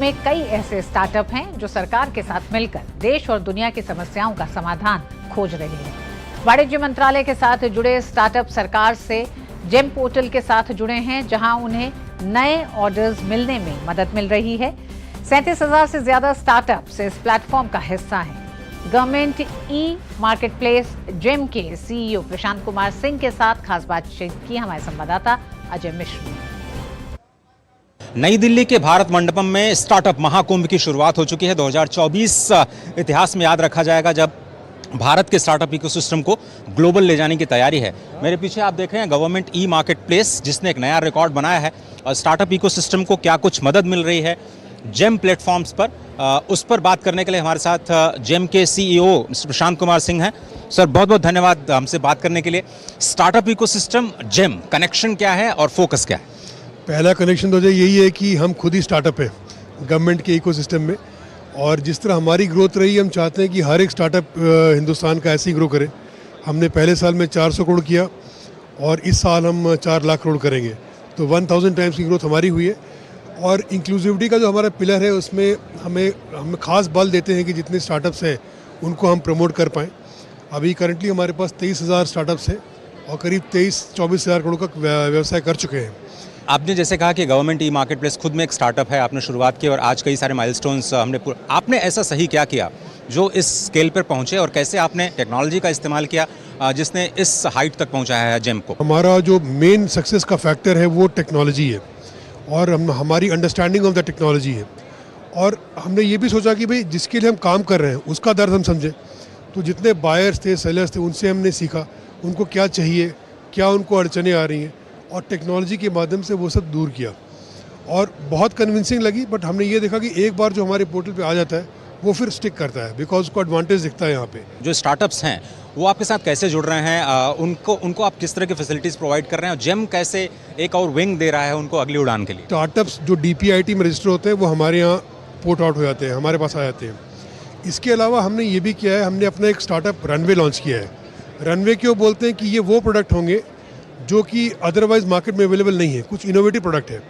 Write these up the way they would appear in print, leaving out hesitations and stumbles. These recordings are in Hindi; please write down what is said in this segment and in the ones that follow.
में कई ऐसे स्टार्टअप हैं जो सरकार के साथ मिलकर देश और दुनिया की समस्याओं का समाधान खोज रहे हैं। वाणिज्य मंत्रालय के साथ जुड़े स्टार्टअप सरकार से जेम पोर्टल के साथ जुड़े हैं, जहां उन्हें नए ऑर्डर्स मिलने में मदद मिल रही है। 37,000 से ज्यादा स्टार्टअप्स इस प्लेटफॉर्म का हिस्सा हैं। Government e market place GeM के सीईओ प्रशांत कुमार सिंह के साथ खास बातचीत की हमारे संवाददाता अजय मिश्र ने। नई दिल्ली के भारत मंडपम में स्टार्टअप महाकुंभ की शुरुआत हो चुकी है। 2024 इतिहास में याद रखा जाएगा जब भारत के स्टार्टअप इकोसिस्टम को ग्लोबल ले जाने की तैयारी है। मेरे पीछे आप देख रहे हैं गवर्नमेंट ई मार्केट प्लेस, जिसने एक नया रिकॉर्ड बनाया है और स्टार्टअप इकोसिस्टम को क्या कुछ मदद मिल रही है जेम प्लेटफॉर्म्स पर, उस पर बात करने के लिए हमारे साथ जेम के सीईओ प्रशांत कुमार सिंह हैं। सर, बहुत बहुत धन्यवाद हमसे बात करने के लिए। स्टार्टअप इकोसिस्टम जेम, कनेक्शन क्या है और फोकस क्या है? पहला कनेक्शन तो यही है कि हम खुद ही स्टार्टअप है गवर्नमेंट के इकोसिस्टम में, और जिस तरह हमारी ग्रोथ रही हम चाहते हैं कि हर एक स्टार्टअप हिंदुस्तान का ऐसे ही ग्रो करे। हमने पहले साल में 400 करोड़ किया और इस साल हम 4 लाख करोड़ करेंगे, तो 1000 टाइम्स की ग्रोथ हमारी हुई है। और इंक्लूसिविटी का जो हमारा पिलर है उसमें हम खास बल देते हैं कि जितने स्टार्टअप्स हैं उनको हम प्रमोट कर पाएँ। अभी करंटली हमारे पास 23,000 स्टार्टअप्स हैं और करीब 23-24 हज़ार करोड़ का व्यवसाय कर चुके हैं। आपने जैसे कहा कि गवर्नमेंट ई मार्केट प्लेस खुद में एक स्टार्टअप है, आपने शुरुआत की और आज कई सारे माइलस्टोन्स आपने ऐसा सही क्या किया जो इस स्केल पर पहुंचे, और कैसे आपने टेक्नोलॉजी का इस्तेमाल किया जिसने इस हाइट तक पहुंचाया है जेम को? हमारा जो मेन सक्सेस का फैक्टर है वो टेक्नोलॉजी है और हमारी अंडरस्टैंडिंग ऑफ द टेक्नोलॉजी है। और हमने ये भी सोचा कि भाई जिसके लिए हम काम कर रहे हैं उसका दर्द हम समझें। तो जितने बायर्स थे, सेलर्स थे, उनसे हमने सीखा उनको क्या चाहिए, क्या उनको अड़चनें आ रही हैं, और टेक्नोलॉजी के माध्यम से वो सब दूर किया और बहुत कन्विंसिंग लगी। बट हमने ये देखा कि एक बार जो हमारे पोर्टल पे आ जाता है वो फिर स्टिक करता है, बिकॉज उसको एडवांटेज दिखता है। यहाँ पे जो स्टार्टअप्स हैं वो आपके साथ कैसे जुड़ रहे हैं, उनको आप किस तरह की फैसिलिटीज़ प्रोवाइड कर रहे हैं, और जेम कैसे एक और विंग दे रहा है उनको अगली उड़ान के लिए? स्टार्टअप्स जो DPIIT में रजिस्टर होते हैं वो हमारे यहाँ पोर्ट आउट हो जाते हैं, हमारे पास आ जाते हैं। इसके अलावा हमने ये भी किया है, हमने अपना एक स्टार्टअप रनवे लॉन्च किया है। रनवे क्यों बोलते हैं कि ये वो प्रोडक्ट होंगे जो कि अदरवाइज मार्केट में अवेलेबल नहीं है, कुछ इनोवेटिव प्रोडक्ट है।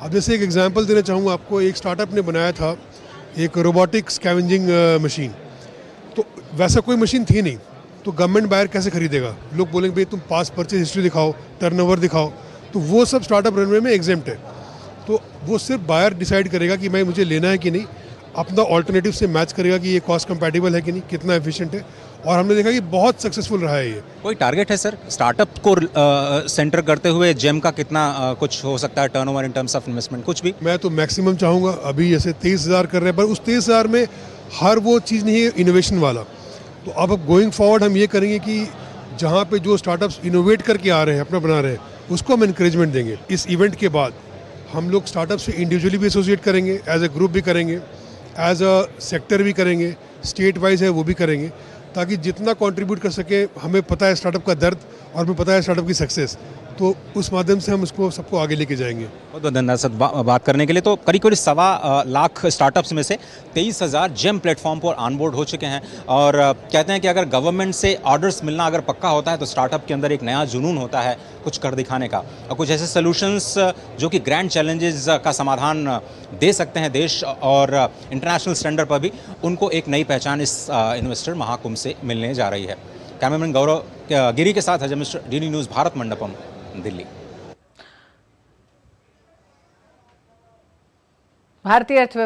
अब जैसे एक एग्जांपल देना चाहूँगा आपको, एक स्टार्टअप ने बनाया था एक रोबोटिक स्कैवेंजिंग मशीन। तो वैसा कोई मशीन थी नहीं, तो गवर्नमेंट बायर कैसे खरीदेगा? लोग बोलेंगे भाई तुम पास परचेज हिस्ट्री दिखाओ, टर्नओवर दिखाओ। तो वो सब स्टार्टअप रनवे में एग्जेम्प्ट है। तो वो सिर्फ बायर डिसाइड करेगा कि मैं मुझे लेना है कि नहीं, अपना ऑल्टरनेटिव से मैच करेगा कि ये कॉस्ट कंपैटिबल है कि नहीं, कितना एफिशिएंट है। और हमने देखा कि बहुत सक्सेसफुल रहा है ये। कोई टारगेट है सर स्टार्टअप को सेंटर करते हुए जेम का कितना कुछ हो सकता है turnover in terms of investment? कुछ भी मैं तो मैक्सिमम चाहूँगा। अभी जैसे 23,000 कर रहे हैं, पर उस 23,000 में हर वो चीज़ नहीं है इनोवेशन वाला। तो अब गोइंग फॉरवर्ड हम ये करेंगे कि जहाँ पे जो स्टार्टअप्स इनोवेट करके आ रहे हैं, अपना बना रहे हैं, उसको हम इंकरेजमेंट देंगे। इस इवेंट के बाद हम लोग स्टार्टअप से इंडिविजुअली भी एसोसिएट करेंगे, एज ए ग्रुप भी करेंगे, एज अ सेक्टर भी करेंगे, स्टेट वाइज है वो भी करेंगे, ताकि जितना कंट्रीब्यूट कर सके। हमें पता है स्टार्टअप का दर्द और हमें पता है स्टार्टअप की सक्सेस, तो उस माध्यम से हम उसको सबको आगे लेके जाएंगे। बहुत बहुत धन्यवाद सर बात करने के लिए। तो करीब 1.25 लाख स्टार्टअप्स में से 23,000 जेम प्लेटफॉर्म पर ऑनबोर्ड हो चुके हैं, और कहते हैं कि अगर गवर्नमेंट से ऑर्डर्स मिलना अगर पक्का होता है तो स्टार्टअप के अंदर एक नया जुनून होता है कुछ कर दिखाने का, और कुछ ऐसे सॉल्यूशंस जो कि ग्रैंड चैलेंजेस का समाधान दे सकते हैं देश और इंटरनेशनल स्टैंडर्ड पर भी, उनको एक नई पहचान इस इन्वेस्टर महाकुंभ से मिलने जा रही है। कैमरामैन गौरव गिरी के साथ अजय मिश्र, DD न्यूज़, भारत मंडपम, दिल्ली। भारतीय अर्थव्यवस्था